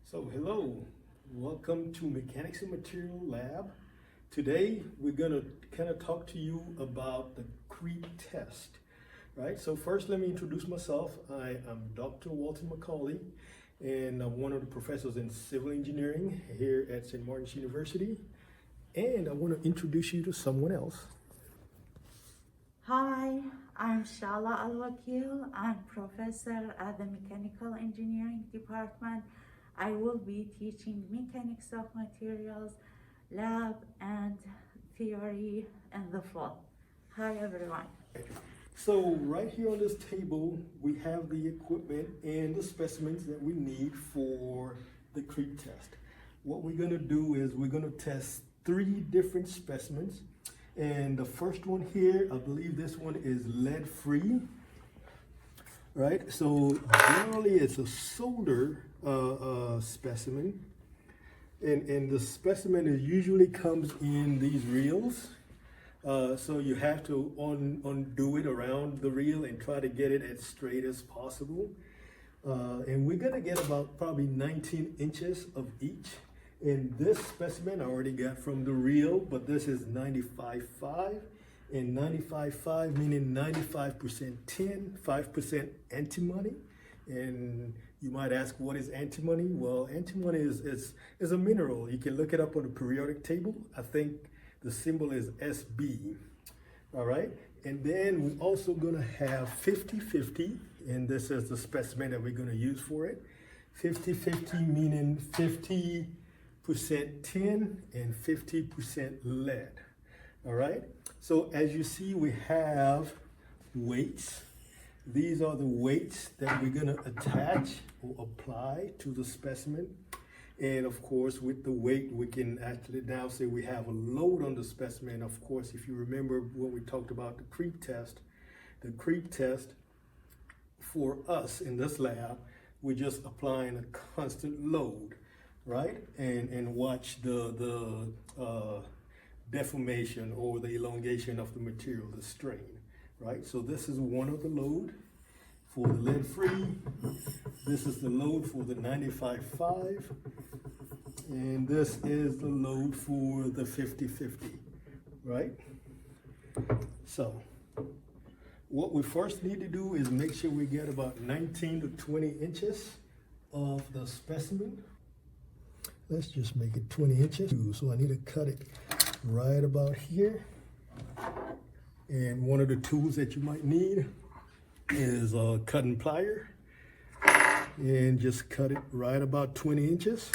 So hello, welcome to Mechanics and Material Lab. Today we're gonna kind of talk to you about the creep test, right? So first let me introduce myself. I am Dr. Walter McCauley and I'm one of the professors in civil engineering here at St. Martin's University. And I want to introduce you to someone else. Hi, I'm Shala Al-Wakil. I'm professor at the Mechanical Engineering Department. I will be teaching Mechanics of Materials, lab, and theory in the fall. Hi, everyone. So right here on this table, we have the equipment and the specimens that we need for the creep test. What we're gonna do is we're gonna test 3 different specimens. And the first one here, I believe this one is lead-free, right? So generally it's a solder specimen. And the specimen usually comes in these reels. So you have to undo it around the reel and try to get it as straight as possible. And we're gonna get about probably 19 inches of each. And this specimen I already got from the reel, but this is 95.5. And 95.5 meaning 95% tin, 5% antimony. And you might ask, what is antimony? Well, antimony is a mineral. You can look it up on the periodic table. I think the symbol is SB, all right? And then we're also gonna have 50-50, and this is the specimen that we're gonna use for it. 50-50 meaning 50% tin and 50% lead, all right? So as you see, we have weights. These are the weights that we're gonna attach or apply to the specimen. And of course, with the weight, we can actually now say we have a load on the specimen. Of course, if you remember when we talked about the creep test for us in this lab, we're just applying a constant load, right? And watch the deformation or the elongation of the material, the strain, right? So this is one of the load for the lead-free. This is the load for the 95.5. And this is the load for the 50-50, right? So what we first need to do is make sure we get about 19 to 20 inches of the specimen. Let's just make it 20 inches. So I need to cut it right about here. And one of the tools that you might need is a cutting plier. And just cut it right about 20 inches.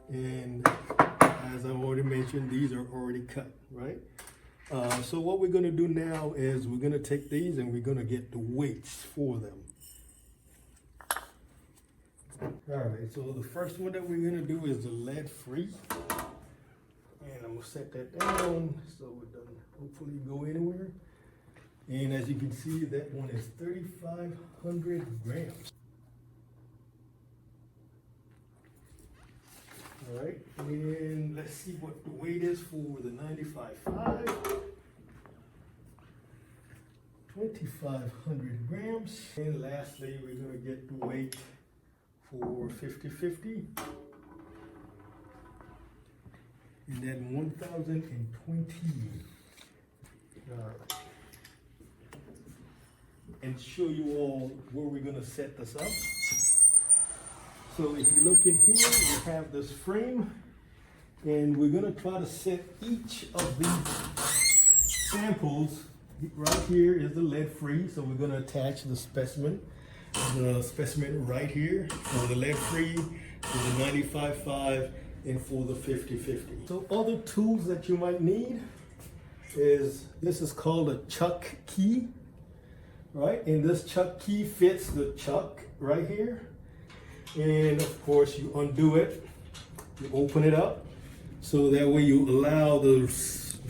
And as I've already mentioned, these are already cut, right? So what we're gonna do now is we're gonna take these and we're gonna get the weights for them. All right, so the first one that we're gonna do is the lead-free. And I'm gonna set that down so it doesn't hopefully go anywhere. And as you can see, that one is 3,500 grams. All right, and let's see what the weight is for the 95.5. 2,500 grams. And lastly, we're gonna get the weight for 50-50. And then 1,020. All right. And show you all where we're gonna set this up. So if you look in here, we have this frame, and we're gonna try to set each of these samples. Right here is the lead-free, so we're gonna attach the specimen right here for the lead-free, for the 95.5, and for the 50-50. So other tools that you might need is, this is called a chuck key, right? And this chuck key fits the chuck right here. And of course you undo it, you open it up, so that way you allow the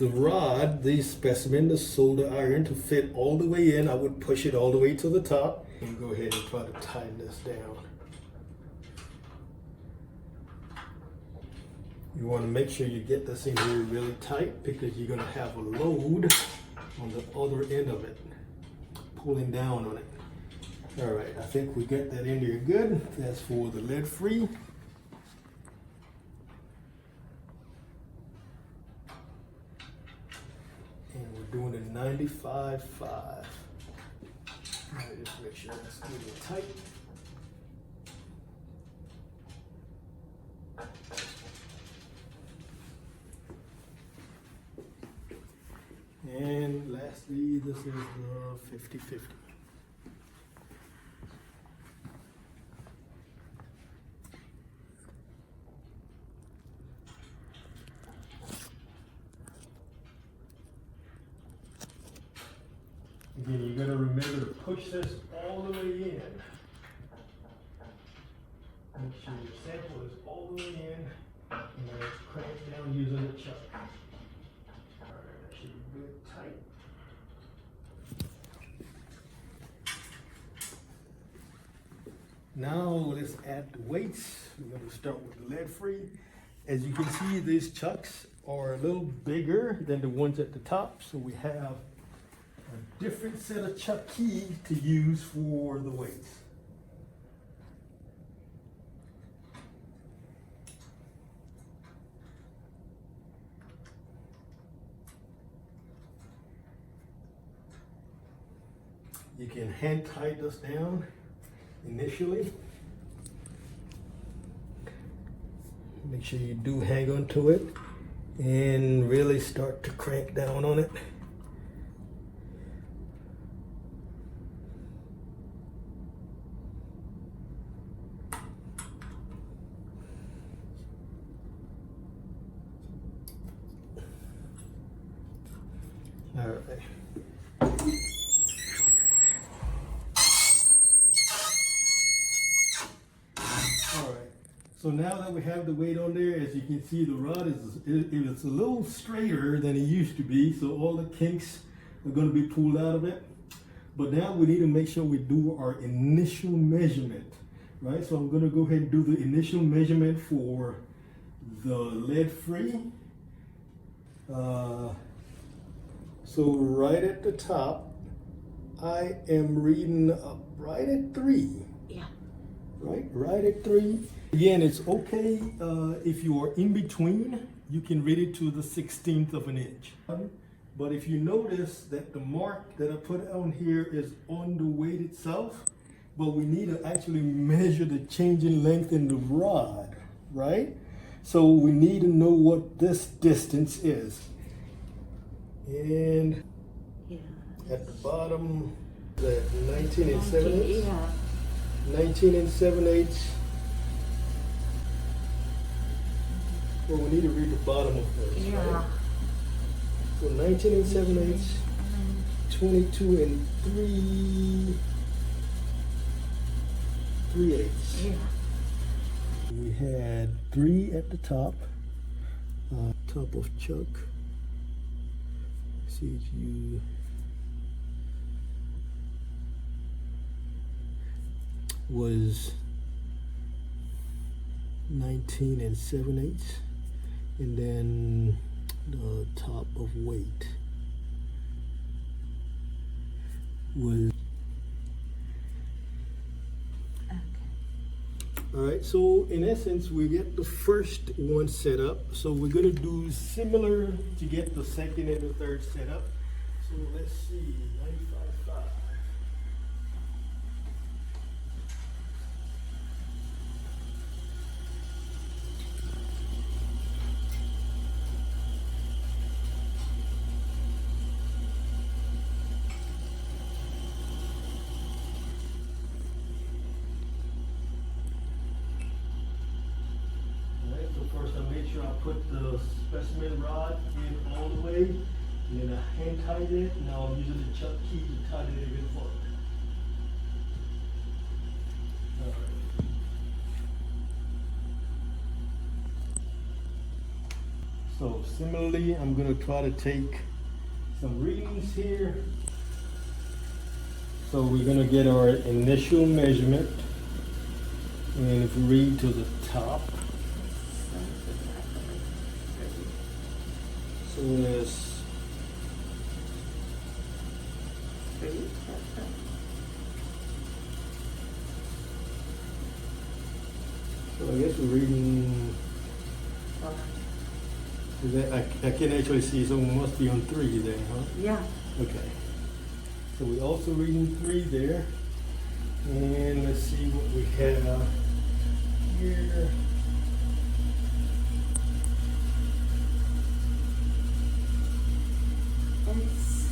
rod, the specimen, the solder iron to fit all the way in. I would push it all the way to the top. And go ahead and try to tighten this down. You want to make sure you get this in here really tight because you're going to have a load on the other end of it, pulling down on it. All right, I think we got that in there good. That's for the lead free. And we're doing a 95.5. Just make sure that's good and tight. And lastly, this is the 50/50. Again, you gotta remember to push this all the way in. Make sure your sample is all the way in, and then it's cranked down using the chuck. Alright, that should be good tight. Now let's add the weights. We're gonna start with the lead free. As you can see, these chucks are a little bigger than the ones at the top, so we have a different set of chuck keys to use for the weights. You can hand tie this down initially. Make sure you do hang on to it and really start to crank down on it. All right. So now that we have the weight on there, as you can see, the rod is a little straighter than it used to be, so all the kinks are going to be pulled out of it. But now we need to make sure we do our initial measurement, right? So I'm going to go ahead and do the initial measurement for the lead free. So right at the top, I am reading up right at 3. Yeah. Right at 3. Again, it's okay if you are in between, you can read it to the 16th of an inch. But if you notice that the mark that I put on here is on the weight itself, but we need to actually measure the change in length in the rod, right? So we need to know what this distance is. And Yeah. at the bottom, that 19 and 7/8. Yeah. 19 and 7/8. Well, we need to read the bottom of this, Yeah. right? So 19 and 7/8, 22 and 3/8. Yeah. We had 3 at the top, top of chuck. CHU. Was 19 and 7/8, and then the top of weight was all right. So in essence, we get the first one set up. So we're gonna do similar to get the second and the third set up. So let's see, 95.5. First, I made sure I put the specimen rod in all the way, and then I hand tied it. Now I'm using the chuck key to tighten it even further. All right. So similarly, I'm going to try to take some readings here. So we're going to get our initial measurement, and if we read to the top. So there's 3. So I guess we're reading, is that, I can't actually see, so it must be on 3 then, huh? Yeah. Okay. So we're also reading 3 there. And let's see what we have here. It's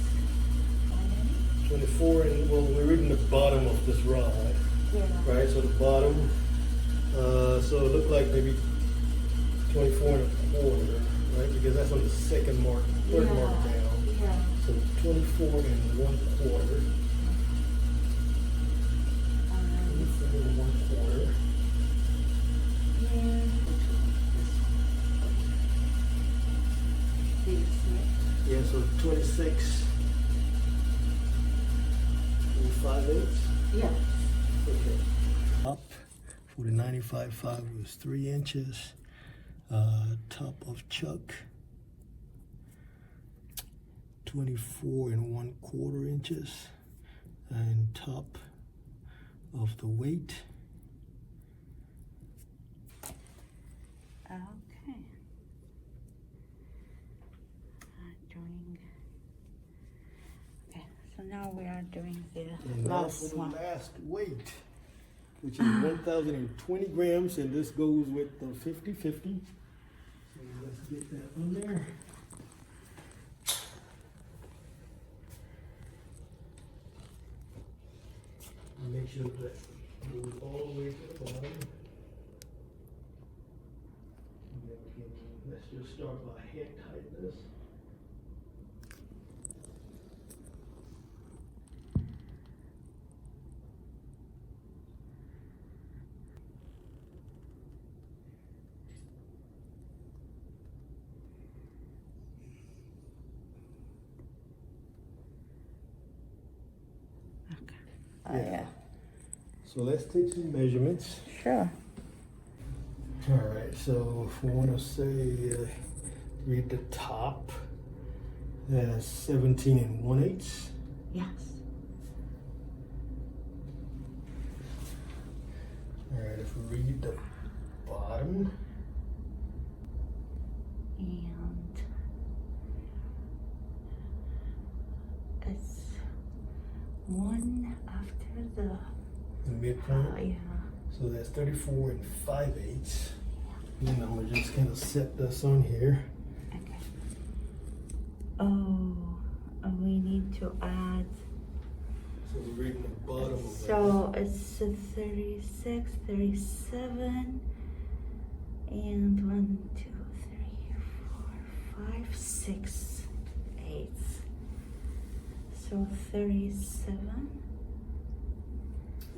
24, and well, we're reading the bottom of this rod, yeah. right? So the bottom, so it looked like maybe 24 and a quarter, right? Because that's on the second mark, third Yeah. mark down. Yeah. So 24 and 1/4. 24 and 1/4. Yeah. This way. Yeah, so 26 and 5/8. Yeah. Okay. Up for the 95.5 was 3 inches. Top of chuck, 24 and 1/4 inches. And top of the weight, Okay. Doing. Okay, so now we are doing the and now for last the one. last weight, which is 1,020 grams, and this goes with the 50/50. So let's get that on there. And make sure that goes all the way to the bottom. And then we can, let's just start by hand tighten this. Okay. Yeah. So let's take some measurements. Sure. All right, so if we want to say, read the top, that's 17 and 1/8. Yes. All right, if we read the bottom, And it's one after the midpoint, yeah. so that's 34 and 5/8. And I'm gonna just kind of set this on here. Okay. Oh, we need to add. So we're reading the bottom of So it's a 36, 37, and 1, 2, 3, 4, 5, 6, 8. So 37.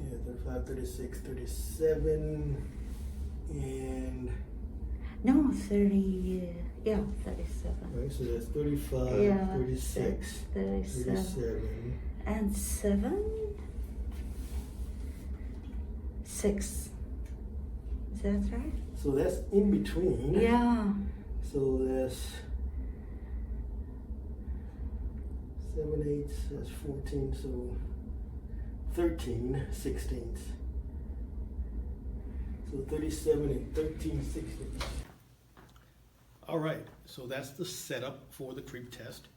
Yeah, 35, 36, 37, and, No, 30. Yeah, 37. right, so that's 35, Yeah, 36, 37. 37. And 7, 6. Is that right? So that's in between. Yeah. So that's 7/8, that's 14, so 13/16. So 37 and 13/16. All right, so that's the setup for the creep test.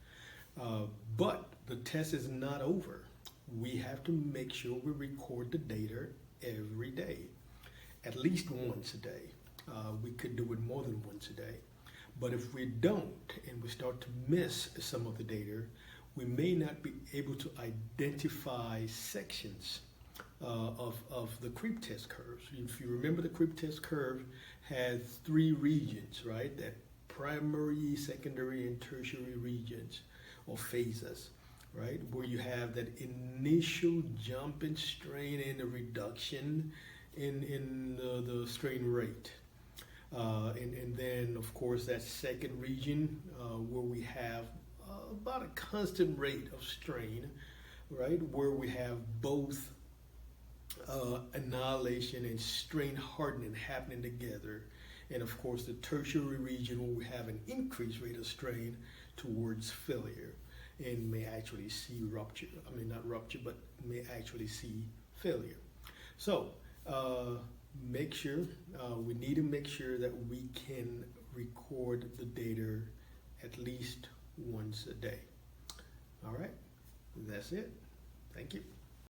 But the test is not over. We have to make sure we record the data every day, at least once a day. We could do it more than once a day. But if we don't and we start to miss some of the data, we may not be able to identify sections of the creep test curves. If you remember, the creep test curve has 3 regions, right? That primary, secondary, and tertiary regions or phases, right? Where you have that initial jump in strain and a reduction in the strain rate. And then, of course, that second region where we have about a constant rate of strain, right? Where we have both annihilation and strain hardening happening together. And of course, the tertiary region where we have an increased rate of strain towards failure and may actually see rupture. I mean, not rupture, but may actually see failure. So make sure, we need to make sure that we can record the data at least once a day. All right, that's it. Thank you.